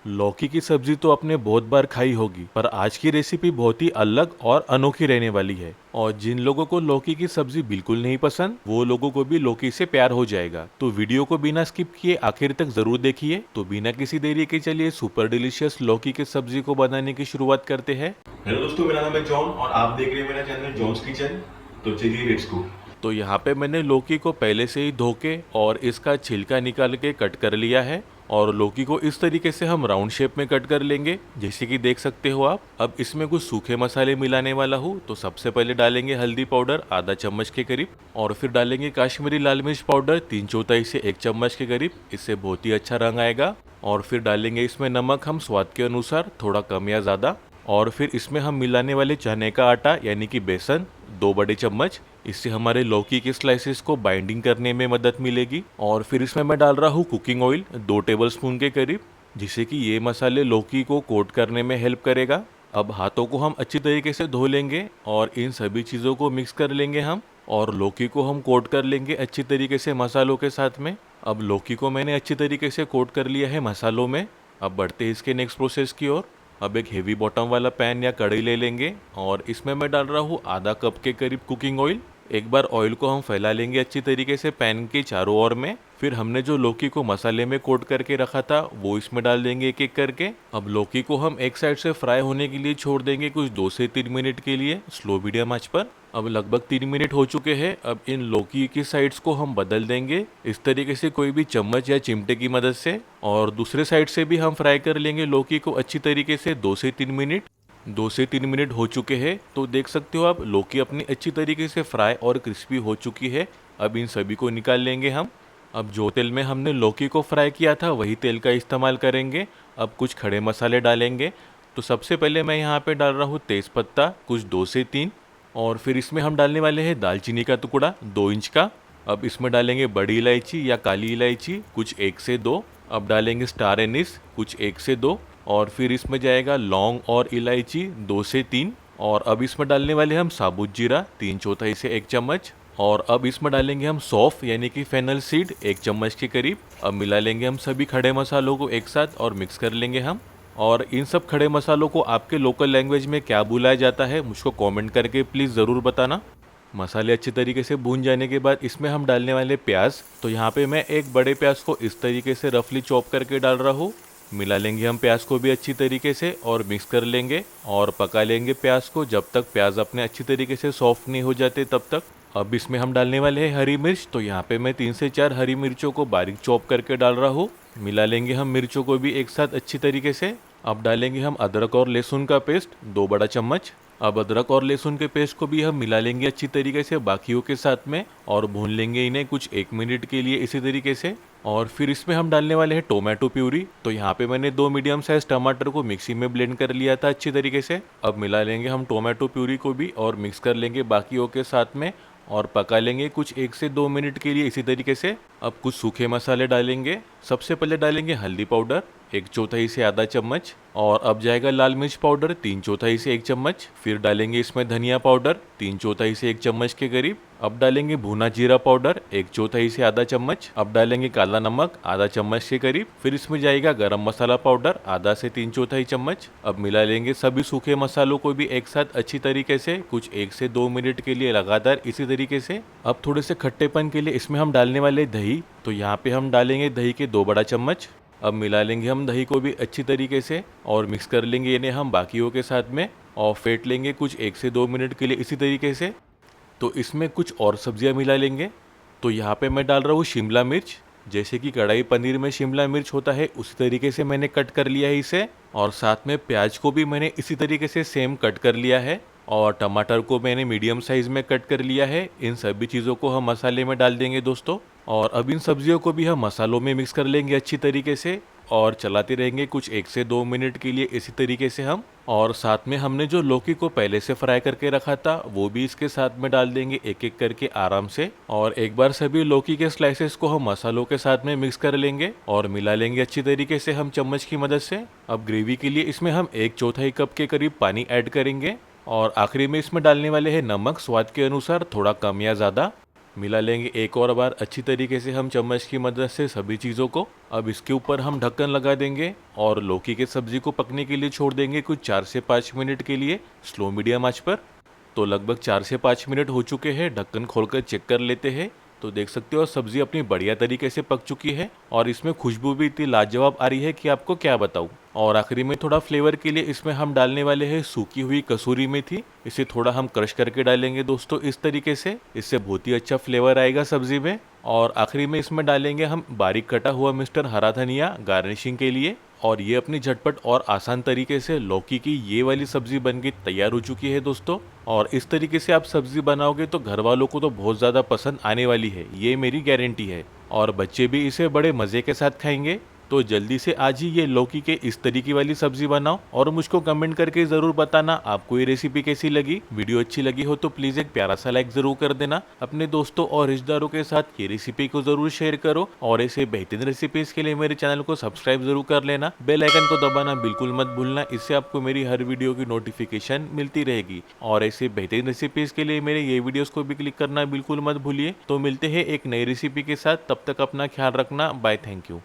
लौकी की सब्जी तो आपने बहुत बार खाई होगी, पर आज की रेसिपी बहुत ही अलग और अनोखी रहने वाली है। और जिन लोगों को लौकी की सब्जी बिल्कुल नहीं पसंद, वो लोगों को भी लौकी से प्यार हो जाएगा। तो वीडियो को बिना स्किप किए आखिर तक जरूर देखिए। तो बिना किसी देरी के चलिए सुपर डिलीशियस लौकी की सब्जी को बनाने की शुरुआत करते हैं। हेलो दोस्तों, मेरा नाम है जॉन और आप देख रहे हैं मेरा चैनल जॉन्स किचन। तो चलिए लेट्स गो। तो यहाँ पे मैंने लौकी को पहले से ही धो के और इसका छिलका निकाल के कट कर लिया है। और लौकी को इस तरीके से हम राउंड शेप में कट कर लेंगे, जैसे कि देख सकते हो आप। अब इसमें कुछ सूखे मसाले मिलाने वाला हूँ। तो सबसे पहले डालेंगे हल्दी पाउडर आधा चम्मच के करीब, और फिर डालेंगे काश्मीरी लाल मिर्च पाउडर 3/4 से 1 चम्मच के करीब। इससे बहुत ही अच्छा रंग आएगा। और फिर डालेंगे इसमें नमक हम स्वाद के अनुसार, थोड़ा कम या ज़्यादा। और फिर इसमें हम मिलाने वाले चने का आटा यानी कि बेसन 2 बड़े चम्मच। इससे हमारे लौकी के स्लाइसेस को बाइंडिंग करने में मदद मिलेगी। और फिर इसमें मैं डाल रहा हूँ कुकिंग ऑयल 2 टेबलस्पून के करीब, जिससे कि ये मसाले लौकी को कोट करने में हेल्प करेगा। अब हाथों को हम अच्छी तरीके से धो लेंगे और इन सभी चीज़ों को मिक्स कर लेंगे हम। और लौकी को हम कोट कर लेंगे अच्छी तरीके से मसालों के साथ में। अब लौकी को मैंने अच्छी तरीके से कोट कर लिया है मसालों में। अब बढ़ते हैं इसके नेक्स्ट प्रोसेस की ओर। अब एक हेवी बॉटम वाला पैन या कढ़ाई ले लेंगे और इसमें मैं डाल रहा हूँ आधा कप के करीब कुकिंग ऑयल। एक बार ऑयल को हम फैला लेंगे अच्छी तरीके से पैन के चारों ओर में। फिर हमने जो लौकी को मसाले में कोट करके रखा था वो इसमें डाल देंगे एक एक करके। अब लौकी को हम एक साइड से फ्राई होने के लिए छोड़ देंगे कुछ 2 से 3 मिनट के लिए स्लो मीडियम आंच पर। अब लगभग 3 मिनट हो चुके हैं। अब इन लौकी की साइड्स को हम बदल देंगे इस तरीके से कोई भी चम्मच या चिमटे की मदद से। और दूसरे साइड से भी हम फ्राई कर लेंगे लौकी को अच्छी तरीके से 2 से 3 मिनट। 2 से 3 मिनट हो चुके हैं। तो देख सकते हो आप लौकी अपनी अच्छी तरीके से फ्राई और क्रिस्पी हो चुकी है। अब इन सभी को निकाल लेंगे हम। अब जो तेल में हमने लौकी को फ्राई किया था वही तेल का इस्तेमाल करेंगे। अब कुछ खड़े मसाले डालेंगे। तो सबसे पहले मैं यहाँ पे डाल रहा हूँ तेज़पत्ता कुछ 2 से 3। और फिर इसमें हम डालने वाले हैं दालचीनी का टुकड़ा 2 इंच का। अब इसमें डालेंगे बड़ी इलायची या काली इलायची कुछ 1 से 2। अब डालेंगे स्टार एनिस कुछ 1 से 2। और फिर इसमें जाएगा लौंग और इलायची 2 से 3। और अब इसमें डालने वाले हम साबुत जीरा 3/4 से 1 चम्मच। और अब इसमें डालेंगे हम सौंफ यानी कि फेनल सीड 1 चम्मच के करीब। अब मिला लेंगे हम सभी खड़े मसालों को एक साथ और मिक्स कर लेंगे हम। और इन सब खड़े मसालों को आपके लोकल लैंग्वेज में क्या बुलाया जाता है मुझको कमेंट करके प्लीज़ ज़रूर बताना। मसाले अच्छी तरीके से भून जाने के बाद इसमें हम डालने वाले प्याज। तो यहाँ पे मैं एक बड़े प्याज को इस तरीके से रफली चॉप करके डाल रहा हूँ। मिला लेंगे हम प्याज को भी अच्छी तरीके से और मिक्स कर लेंगे और पका लेंगे प्याज को जब तक प्याज अपने अच्छी तरीके से सॉफ्ट नहीं हो जाते तब तक। अब इसमें हम डालने वाले हैं हरी मिर्च। तो यहाँ पे मैं 3 से 4 हरी मिर्चों को बारीक चॉप करके डाल रहा हूँ। मिला लेंगे हम मिर्चों को भी एक साथ अच्छी तरीके से। अब डालेंगे हम अदरक और लहसुन का पेस्ट 2 बड़ा चम्मच। अब अदरक और लहसुन के पेस्ट को भी हम मिला लेंगे अच्छी तरीके से बाकियों के साथ में और भून लेंगे इन्हें कुछ 1 मिनट के लिए इसी तरीके से। और फिर इसमें हम डालने वाले हैं टोमेटो प्यूरी। तो यहाँ पे मैंने 2 मीडियम साइज टमाटर को मिक्सी में ब्लेंड कर लिया था अच्छी तरीके से। अब मिला लेंगे हम टोमेटो प्यूरी को भी और मिक्स कर लेंगे बाकियों के साथ में और पका लेंगे कुछ 1 से 2 मिनट के लिए इसी तरीके से। अब कुछ सूखे मसाले डालेंगे। सबसे पहले डालेंगे हल्दी पाउडर 1/4 से आधा चम्मच। और अब जाएगा लाल मिर्च पाउडर 3/4 से 1 चम्मच। फिर डालेंगे इसमें धनिया पाउडर 3/4 से 1 चम्मच के करीब। अब डालेंगे भुना जीरा पाउडर 1/4 से आधा चम्मच। अब डालेंगे काला नमक आधा चम्मच के करीब। फिर इसमें जाएगा गरम मसाला पाउडर आधा से 3/4 चम्मच। अब मिला लेंगे सभी सूखे मसालों को भी एक साथ अच्छी तरीके से कुछ 1 से 2 मिनट के लिए लगातार इसी तरीके से। अब थोड़े से खट्टेपन के लिए इसमें हम डालने वाले दही। तो यहाँ पे हम डालेंगे दही के 2 बड़ा चम्मच। अब मिला लेंगे हम दही को भी अच्छी तरीके से और मिक्स कर लेंगे इन्हें हम बाकियों के साथ में और फेंट लेंगे कुछ 1 से 2 मिनट के लिए इसी तरीके से। तो इसमें कुछ और सब्जियां मिला लेंगे। तो यहाँ पे मैं डाल रहा हूँ शिमला मिर्च। जैसे कि कढ़ाई पनीर में शिमला मिर्च होता है उसी तरीके से मैंने कट कर लिया है इसे। और साथ में प्याज को भी मैंने इसी तरीके से सेम कट कर लिया है। और टमाटर को मैंने मीडियम साइज में कट कर लिया है। इन सभी चीज़ों को हम मसाले में डाल देंगे दोस्तों। और अब इन सब्जियों को भी हम मसालों में मिक्स कर लेंगे अच्छी तरीके से और चलाते रहेंगे कुछ 1 से 2 मिनट के लिए इसी तरीके से हम। और साथ में हमने जो लौकी को पहले से फ्राई करके रखा था वो भी इसके साथ में डाल देंगे एक एक करके आराम से। और एक बार सभी लौकी के स्लाइसेस को हम मसालों के साथ में मिक्स कर लेंगे और मिला लेंगे अच्छी तरीके से हम चम्मच की मदद से। अब ग्रेवी के लिए इसमें हम 1/4 कप के करीब पानी ऐड करेंगे। और आखिरी में इसमें डालने वाले हैं नमक स्वाद के अनुसार, थोड़ा कम या ज़्यादा। मिला लेंगे एक और बार अच्छी तरीके से हम चम्मच की मदद से सभी चीज़ों को। अब इसके ऊपर हम ढक्कन लगा देंगे और लौकी की सब्जी को पकने के लिए छोड़ देंगे कुछ 4 से 5 मिनट के लिए स्लो मीडियम आंच पर। तो लगभग 4 से 5 मिनट हो चुके हैं, ढक्कन खोलकर चेक कर लेते हैं। तो देख सकते हो सब्जी अपनी बढ़िया तरीके से पक चुकी है और इसमें खुशबू भी इतनी लाजवाब आ रही है कि आपको क्या बताऊं। और आखिरी में थोड़ा फ्लेवर के लिए इसमें हम डालने वाले हैं सूखी हुई कसूरी मेथी। इसे थोड़ा हम क्रश करके डालेंगे दोस्तों इस तरीके से, इससे बहुत ही अच्छा फ्लेवर आएगा सब्जी में। और आखिरी में इसमें डालेंगे हम बारीक कटा हुआ मिस्टर हरा धनिया गार्निशिंग के लिए। और ये अपनी झटपट और आसान तरीके से लौकी की ये वाली सब्जी बनके तैयार हो चुकी है दोस्तों। और इस तरीके से आप सब्जी बनाओगे तो घर वालों को तो बहुत ज़्यादा पसंद आने वाली है, ये मेरी गारंटी है। और बच्चे भी इसे बड़े मज़े के साथ खाएंगे। तो जल्दी से आज ही ये लौकी के इस तरीके वाली सब्जी बनाओ और मुझको कमेंट करके ज़रूर बताना आपको ये रेसिपी कैसी लगी। वीडियो अच्छी लगी हो तो प्लीज़ एक प्यारा सा लाइक ज़रूर कर देना। अपने दोस्तों और रिश्तेदारों के साथ ये रेसिपी को ज़रूर शेयर करो और ऐसे बेहतरीन रेसिपीज़ के लिए मेरे चैनल को सब्सक्राइब ज़रूर कर लेना। बेल आइकन को दबाना बिल्कुल मत भूलना, इससे आपको मेरी हर वीडियो की नोटिफिकेशन मिलती रहेगी। और ऐसे बेहतरीन रेसिपीज़ के लिए मेरे ये वीडियोज़ को भी क्लिक करना बिल्कुल मत भूलिए। तो मिलते हैं एक नई रेसिपी के साथ, तब तक अपना ख्याल रखना। Bye, thank you.